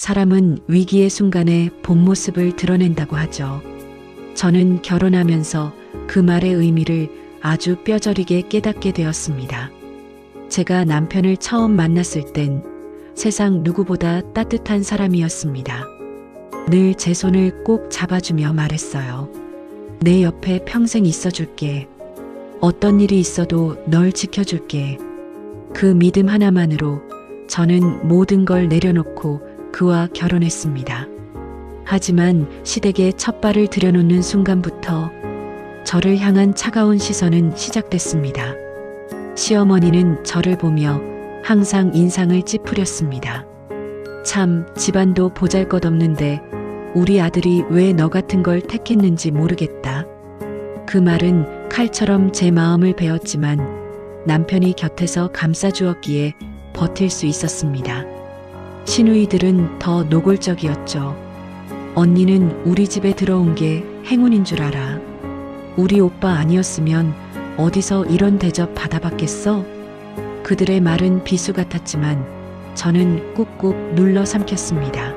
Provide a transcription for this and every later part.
사람은 위기의 순간에 본 모습을 드러낸다고 하죠. 저는 결혼하면서 그 말의 의미를 아주 뼈저리게 깨닫게 되었습니다. 제가 남편을 처음 만났을 땐 세상 누구보다 따뜻한 사람이었습니다. 늘 제 손을 꼭 잡아주며 말했어요. 내 옆에 평생 있어줄게. 어떤 일이 있어도 널 지켜줄게. 그 믿음 하나만으로 저는 모든 걸 내려놓고 그와 결혼했습니다. 하지만 시댁에 첫 발을 들여놓는 순간부터 저를 향한 차가운 시선은 시작됐습니다. 시어머니는 저를 보며 항상 인상을 찌푸렸습니다. 참, 집안도 보잘것없는데 우리 아들이 왜 너 같은 걸 택했는지 모르겠다. 그 말은 칼처럼 제 마음을 베었지만 남편이 곁에서 감싸주었기에 버틸 수 있었습니다. 시누이들은 더 노골적이었죠. 언니는 우리 집에 들어온 게 행운인 줄 알아. 우리 오빠 아니었으면 어디서 이런 대접 받아봤겠어? 그들의 말은 비수 같았지만 저는 꾹꾹 눌러 삼켰습니다.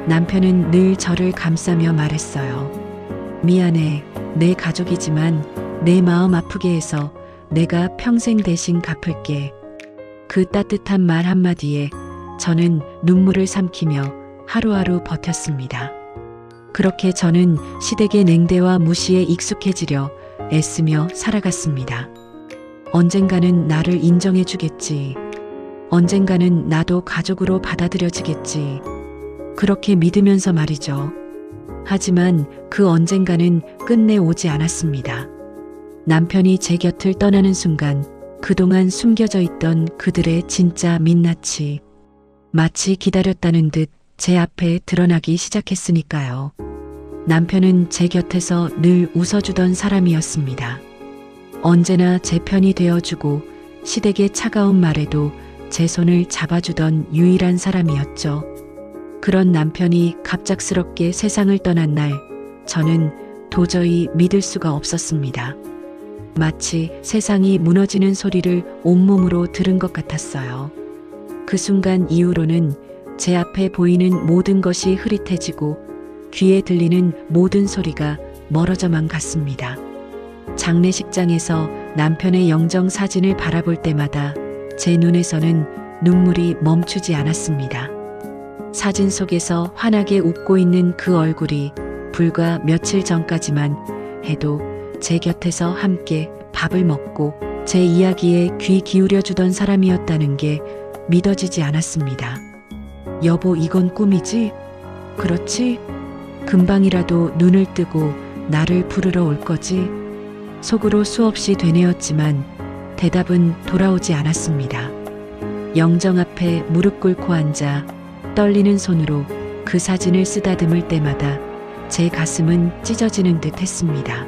남편은 늘 저를 감싸며 말했어요. 미안해. 내 가족이지만 내 마음 아프게 해서 내가 평생 대신 갚을게. 그 따뜻한 말 한마디에 저는 눈물을 삼키며 하루하루 버텼습니다. 그렇게 저는 시댁의 냉대와 무시에 익숙해지려 애쓰며 살아갔습니다. 언젠가는 나를 인정해 주겠지. 언젠가는 나도 가족으로 받아들여지겠지. 그렇게 믿으면서 말이죠. 하지만 그 언젠가는 끝내 오지 않았습니다. 남편이 제 곁을 떠나는 순간 그동안 숨겨져 있던 그들의 진짜 민낯이 마치 기다렸다는 듯 제 앞에 드러나기 시작했으니까요. 남편은 제 곁에서 늘 웃어주던 사람이었습니다. 언제나 제 편이 되어주고 시댁의 차가운 말에도 제 손을 잡아주던 유일한 사람이었죠. 그런 남편이 갑작스럽게 세상을 떠난 날, 저는 도저히 믿을 수가 없었습니다. 마치 세상이 무너지는 소리를 온몸으로 들은 것 같았어요. 그 순간 이후로는 제 앞에 보이는 모든 것이 흐릿해지고 귀에 들리는 모든 소리가 멀어져만 갔습니다. 장례식장에서 남편의 영정 사진을 바라볼 때마다 제 눈에서는 눈물이 멈추지 않았습니다. 사진 속에서 환하게 웃고 있는 그 얼굴이 불과 며칠 전까지만 해도 제 곁에서 함께 밥을 먹고 제 이야기에 귀 기울여주던 사람이었다는 게 믿어지지 않았습니다. 여보, 이건 꿈이지? 그렇지? 금방이라도 눈을 뜨고 나를 부르러 올 거지? 속으로 수없이 되뇌었지만 대답은 돌아오지 않았습니다. 영정 앞에 무릎 꿇고 앉아 떨리는 손으로 그 사진을 쓰다듬을 때마다 제 가슴은 찢어지는 듯 했습니다.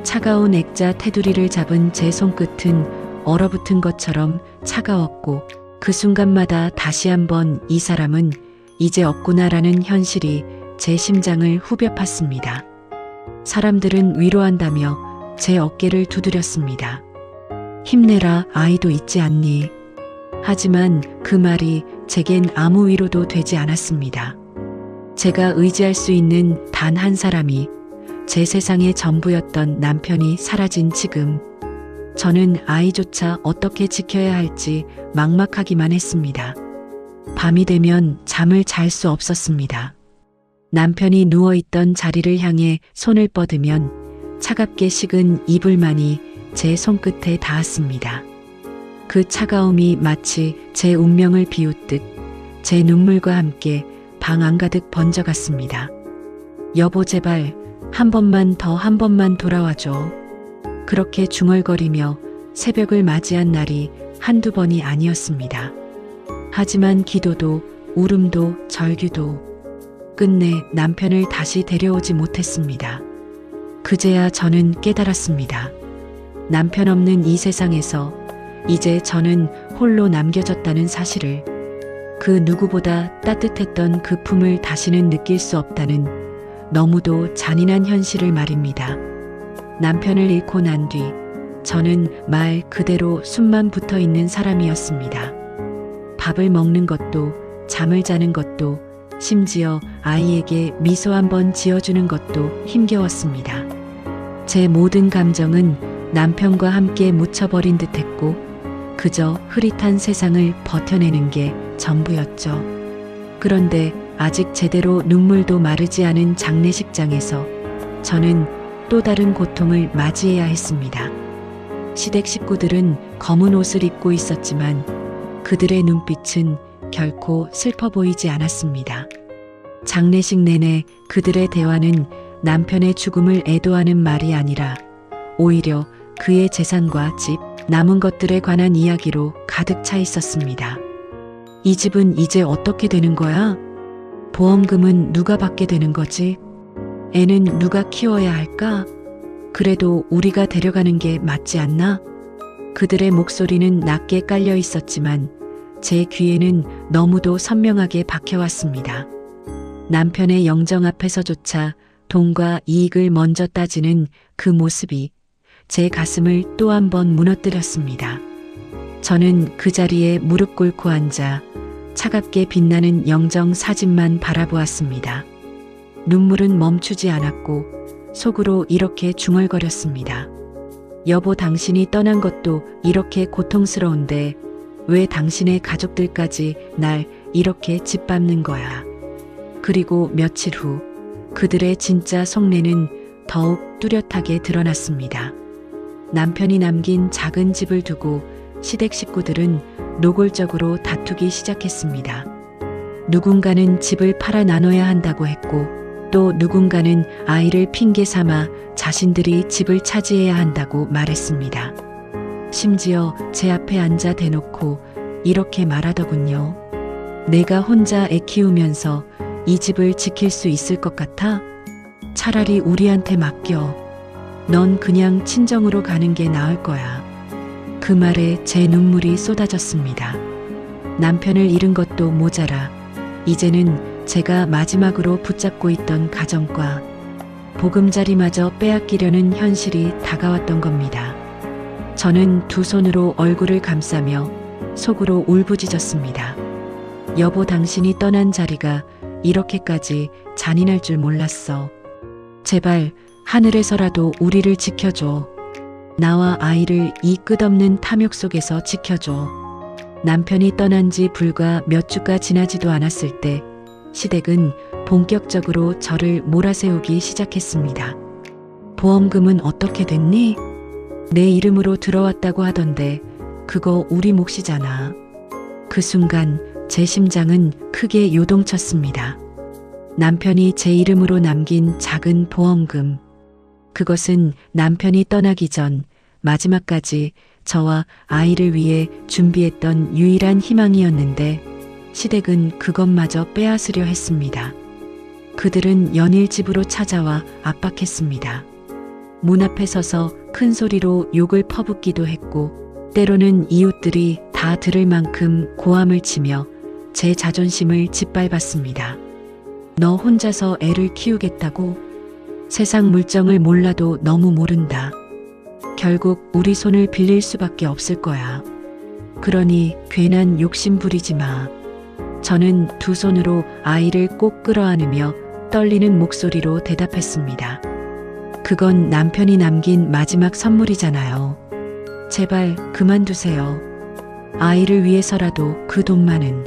차가운 액자 테두리를 잡은 제 손끝은 얼어붙은 것처럼 차가웠고 그 순간마다 다시 한번 이 사람은 이제 없구나라는 현실이 제 심장을 후벼 팠습니다. 사람들은 위로한다며 제 어깨를 두드렸습니다. 힘내라, 아이도 있지 않니? 하지만 그 말이 제겐 아무 위로도 되지 않았습니다. 제가 의지할 수 있는 단 한 사람이 제 세상의 전부였던 남편이 사라진 지금, 저는 아이조차 어떻게 지켜야 할지 막막하기만 했습니다. 밤이 되면 잠을 잘 수 없었습니다. 남편이 누워있던 자리를 향해 손을 뻗으면 차갑게 식은 이불만이 제 손끝에 닿았습니다. 그 차가움이 마치 제 운명을 비웃듯 제 눈물과 함께 방 안가득 번져갔습니다. 여보, 제발 한 번만 더, 한 번만 돌아와줘. 그렇게 중얼거리며 새벽을 맞이한 날이 한두 번이 아니었습니다. 하지만 기도도 울음도 절규도 끝내 남편을 다시 데려오지 못했습니다. 그제야 저는 깨달았습니다. 남편 없는 이 세상에서 이제 저는 홀로 남겨졌다는 사실을, 그 누구보다 따뜻했던 그 품을 다시는 느낄 수 없다는 너무도 잔인한 현실을 말입니다. 남편을 잃고 난 뒤 저는 말 그대로 숨만 붙어 있는 사람이었습니다. 밥을 먹는 것도 잠을 자는 것도 심지어 아이에게 미소 한번 지어주는 것도 힘겨웠습니다. 제 모든 감정은 남편과 함께 묻혀버린 듯했고 그저 흐릿한 세상을 버텨내는 게 전부였죠. 그런데 아직 제대로 눈물도 마르지 않은 장례식장에서 저는 또 다른 고통을 맞이해야 했습니다. 시댁 식구들은 검은 옷을 입고 있었지만 그들의 눈빛은 결코 슬퍼 보이지 않았습니다. 장례식 내내 그들의 대화는 남편의 죽음을 애도하는 말이 아니라 오히려 그의 재산과 집, 남은 것들에 관한 이야기로 가득 차 있었습니다. 이 집은 이제 어떻게 되는 거야? 보험금은 누가 받게 되는 거지? 애는 누가 키워야 할까? 그래도 우리가 데려가는 게 맞지 않나? 그들의 목소리는 낮게 깔려 있었지만 제 귀에는 너무도 선명하게 박혀왔습니다. 남편의 영정 앞에서조차 돈과 이익을 먼저 따지는 그 모습이 제 가슴을 또 한 번 무너뜨렸습니다. 저는 그 자리에 무릎 꿇고 앉아 차갑게 빛나는 영정 사진만 바라보았습니다. 눈물은 멈추지 않았고 속으로 이렇게 중얼거렸습니다. 여보, 당신이 떠난 것도 이렇게 고통스러운데 왜 당신의 가족들까지 날 이렇게 짓밟는 거야? 그리고 며칠 후 그들의 진짜 속내는 더욱 뚜렷하게 드러났습니다. 남편이 남긴 작은 집을 두고 시댁 식구들은 노골적으로 다투기 시작했습니다. 누군가는 집을 팔아 나눠야 한다고 했고 또 누군가는 아이를 핑계 삼아 자신들이 집을 차지해야 한다고 말했습니다. 심지어 제 앞에 앉아 대놓고 이렇게 말하더군요. 내가 혼자 애 키우면서 이 집을 지킬 수 있을 것 같아? 차라리 우리한테 맡겨. 넌 그냥 친정으로 가는 게 나을 거야. 그 말에 제 눈물이 쏟아졌습니다. 남편을 잃은 것도 모자라 이제는 제가 마지막으로 붙잡고 있던 가정과 보금자리마저 빼앗기려는 현실이 다가왔던 겁니다. 저는 두 손으로 얼굴을 감싸며 속으로 울부짖었습니다. 여보, 당신이 떠난 자리가 이렇게까지 잔인할 줄 몰랐어. 제발 하늘에서라도 우리를 지켜줘. 나와 아이를 이 끝없는 탐욕 속에서 지켜줘. 남편이 떠난 지 불과 몇 주가 지나지도 않았을 때 시댁은 본격적으로 저를 몰아세우기 시작했습니다. 보험금은 어떻게 됐니? 내 이름으로 들어왔다고 하던데 그거 우리 몫이잖아. 그 순간 제 심장은 크게 요동쳤습니다. 남편이 제 이름으로 남긴 작은 보험금. 그것은 남편이 떠나기 전 마지막까지 저와 아이를 위해 준비했던 유일한 희망이었는데 시댁은 그것마저 빼앗으려 했습니다. 그들은 연일 집으로 찾아와 압박했습니다. 문 앞에 서서 큰 소리로 욕을 퍼붓기도 했고 때로는 이웃들이 다 들을 만큼 고함을 치며 제 자존심을 짓밟았습니다. 너 혼자서 애를 키우겠다고? 세상 물정을 몰라도 너무 모른다. 결국 우리 손을 빌릴 수밖에 없을 거야. 그러니 괜한 욕심 부리지 마. 저는 두 손으로 아이를 꼭 끌어안으며 떨리는 목소리로 대답했습니다. 그건 남편이 남긴 마지막 선물이잖아요. 제발 그만두세요. 아이를 위해서라도 그 돈만은.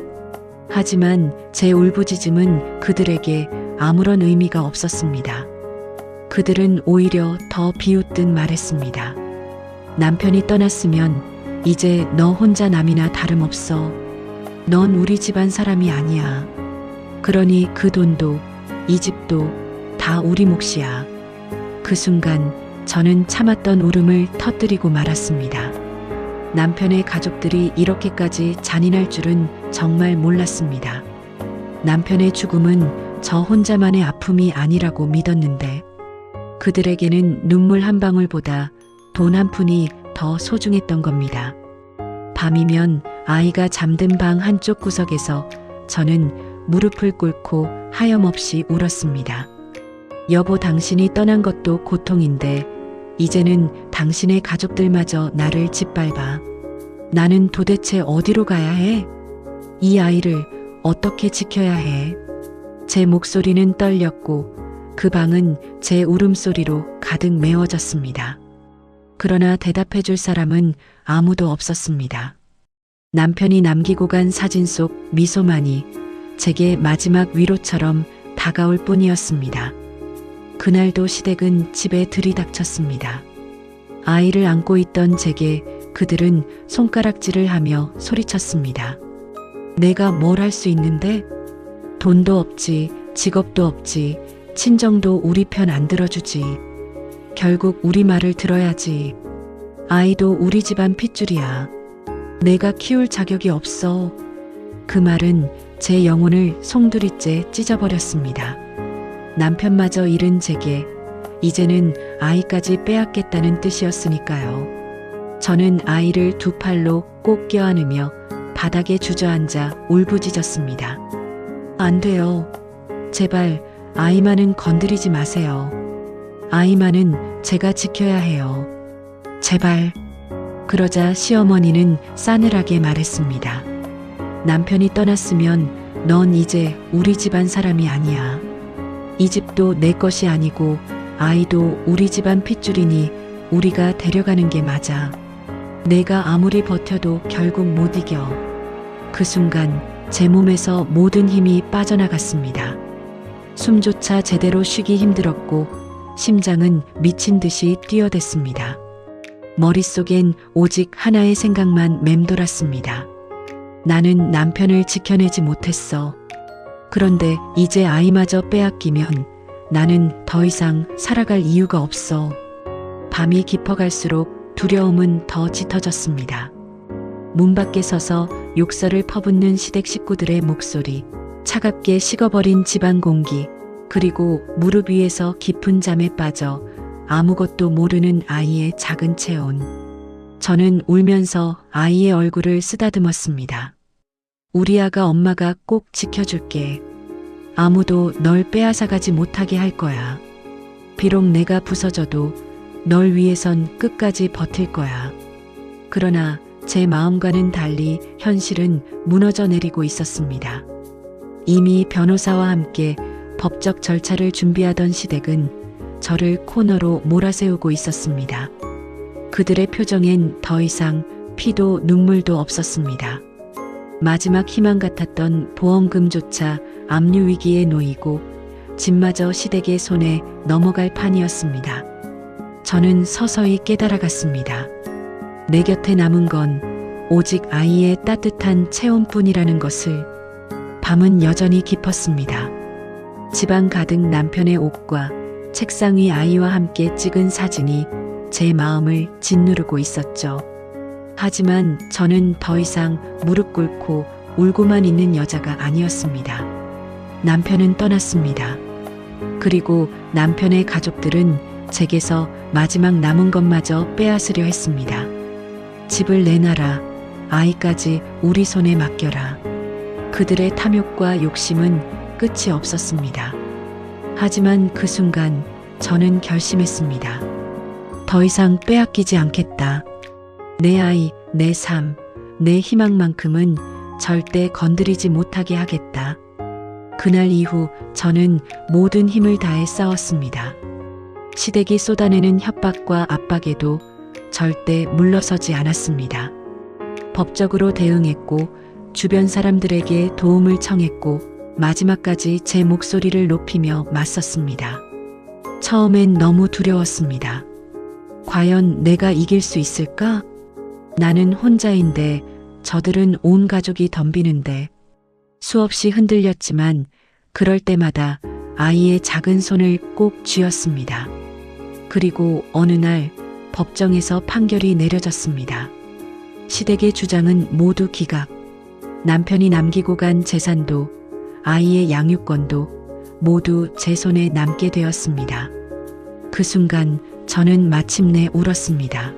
하지만 제 울부짖음은 그들에게 아무런 의미가 없었습니다. 그들은 오히려 더 비웃듯 말했습니다. 남편이 떠났으면 이제 너 혼자 남이나 다름없어. 넌 우리 집안 사람이 아니야. 그러니 그 돈도 이 집도 다 우리 몫이야. 그 순간 저는 참았던 울음을 터뜨리고 말았습니다. 남편의 가족들이 이렇게까지 잔인할 줄은 정말 몰랐습니다. 남편의 죽음은 저 혼자만의 아픔이 아니라고 믿었는데 그들에게는 눈물 한 방울보다 돈 한 푼이 더 소중했던 겁니다. 밤이면 아이가 잠든 방 한쪽 구석에서 저는 무릎을 꿇고 하염없이 울었습니다. 여보, 당신이 떠난 것도 고통인데 이제는 당신의 가족들마저 나를 짓밟아. 나는 도대체 어디로 가야 해? 이 아이를 어떻게 지켜야 해? 제 목소리는 떨렸고 그 방은 제 울음소리로 가득 메워졌습니다. 그러나 대답해 줄 사람은 아무도 없었습니다. 남편이 남기고 간 사진 속 미소만이 제게 마지막 위로처럼 다가올 뿐이었습니다. 그날도 시댁은 집에 들이닥쳤습니다. 아이를 안고 있던 제게 그들은 손가락질을 하며 소리쳤습니다. 내가 뭘 할 수 있는데? 돈도 없지, 직업도 없지, 친정도 우리 편 안 들어주지. 결국 우리 말을 들어야지. 아이도 우리 집안 핏줄이야. 내가 키울 자격이 없어. 그 말은 제 영혼을 송두리째 찢어버렸습니다. 남편마저 잃은 제게 이제는 아이까지 빼앗겠다는 뜻이었으니까요. 저는 아이를 두 팔로 꼭 껴안으며 바닥에 주저앉아 울부짖었습니다. 안 돼요. 제발 아이만은 건드리지 마세요. 아이만은 제가 지켜야 해요. 제발. 그러자 시어머니는 싸늘하게 말했습니다. 남편이 떠났으면 넌 이제 우리 집안 사람이 아니야. 이 집도 내 것이 아니고 아이도 우리 집안 핏줄이니 우리가 데려가는 게 맞아. 내가 아무리 버텨도 결국 못 이겨. 그 순간 제 몸에서 모든 힘이 빠져나갔습니다. 숨조차 제대로 쉬기 힘들었고 심장은 미친 듯이 뛰어댔습니다. 머릿속엔 오직 하나의 생각만 맴돌았습니다. 나는 남편을 지켜내지 못했어. 그런데 이제 아이마저 빼앗기면 나는 더 이상 살아갈 이유가 없어. 밤이 깊어갈수록 두려움은 더 짙어졌습니다. 문 밖에 서서 욕설을 퍼붓는 시댁 식구들의 목소리, 차갑게 식어버린 집안 공기, 그리고 무릎 위에서 깊은 잠에 빠져 아무것도 모르는 아이의 작은 체온. 저는 울면서 아이의 얼굴을 쓰다듬었습니다. 우리 아가 엄마가 꼭 지켜줄게. 아무도 널 빼앗아가지 못하게 할 거야. 비록 내가 부서져도 널 위해선 끝까지 버틸 거야. 그러나 제 마음과는 달리 현실은 무너져 내리고 있었습니다. 이미 변호사와 함께 법적 절차를 준비하던 시댁은 저를 코너로 몰아세우고 있었습니다. 그들의 표정엔 더 이상 피도 눈물도 없었습니다. 마지막 희망 같았던 보험금조차 압류 위기에 놓이고 집마저 시댁의 손에 넘어갈 판이었습니다. 저는 서서히 깨달아갔습니다. 내 곁에 남은 건 오직 아이의 따뜻한 체온뿐이라는 것을. 밤은 여전히 깊었습니다. 집안 가득 남편의 옷과 책상 위 아이와 함께 찍은 사진이 제 마음을 짓누르고 있었죠. 하지만 저는 더 이상 무릎 꿇고 울고만 있는 여자가 아니었습니다. 남편은 떠났습니다. 그리고 남편의 가족들은 제게서 마지막 남은 것마저 빼앗으려 했습니다. 집을 내놔라. 아이까지 우리 손에 맡겨라. 그들의 탐욕과 욕심은 끝이 없었습니다. 하지만 그 순간 저는 결심했습니다. 더 이상 빼앗기지 않겠다. 내 아이, 내 삶, 내 희망만큼은 절대 건드리지 못하게 하겠다. 그날 이후 저는 모든 힘을 다해 싸웠습니다. 시댁이 쏟아내는 협박과 압박에도 절대 물러서지 않았습니다. 법적으로 대응했고 주변 사람들에게 도움을 청했고 마지막까지 제 목소리를 높이며 맞섰습니다. 처음엔 너무 두려웠습니다. 과연 내가 이길 수 있을까? 나는 혼자인데 저들은 온 가족이 덤비는데. 수없이 흔들렸지만 그럴 때마다 아이의 작은 손을 꼭 쥐었습니다. 그리고 어느 날 법정에서 판결이 내려졌습니다. 시댁의 주장은 모두 기각. 남편이 남기고 간 재산도 아이의 양육권도 모두 제 손에 남게 되었습니다. 그 순간 저는 마침내 울었습니다.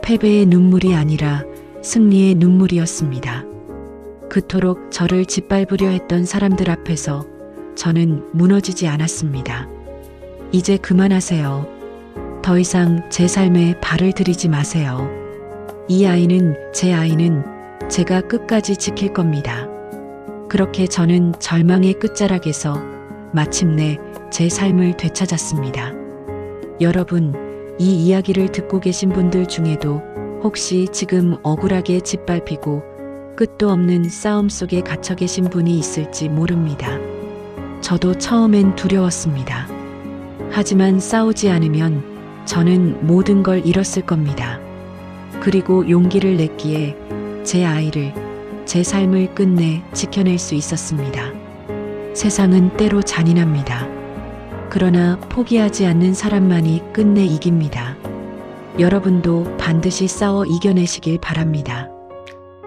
패배의 눈물이 아니라 승리의 눈물이었습니다. 그토록 저를 짓밟으려 했던 사람들 앞에서 저는 무너지지 않았습니다. 이제 그만하세요. 더 이상 제 삶에 발을 들이지 마세요. 이 아이는 제 아이는 제가 끝까지 지킬 겁니다. 그렇게 저는 절망의 끝자락에서 마침내 제 삶을 되찾았습니다. 여러분, 이 이야기를 듣고 계신 분들 중에도 혹시 지금 억울하게 짓밟히고 끝도 없는 싸움 속에 갇혀 계신 분이 있을지 모릅니다. 저도 처음엔 두려웠습니다. 하지만 싸우지 않으면 저는 모든 걸 잃었을 겁니다. 그리고 용기를 냈기에 제 아이를, 제 삶을 끝내 지켜낼 수 있었습니다. 세상은 때로 잔인합니다. 그러나 포기하지 않는 사람만이 끝내 이깁니다. 여러분도 반드시 싸워 이겨내시길 바랍니다.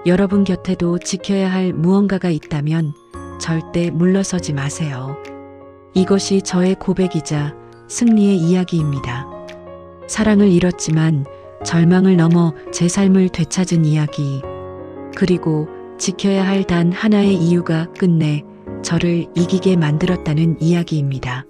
여러분 곁에도 지켜야 할 무언가가 있다면 절대 물러서지 마세요. 이것이 저의 고백이자 승리의 이야기입니다. 사랑을 잃었지만 절망을 넘어 제 삶을 되찾은 이야기, 그리고 지켜야 할 단 하나의 이유가 끝내 저를 이기게 만들었다는 이야기입니다.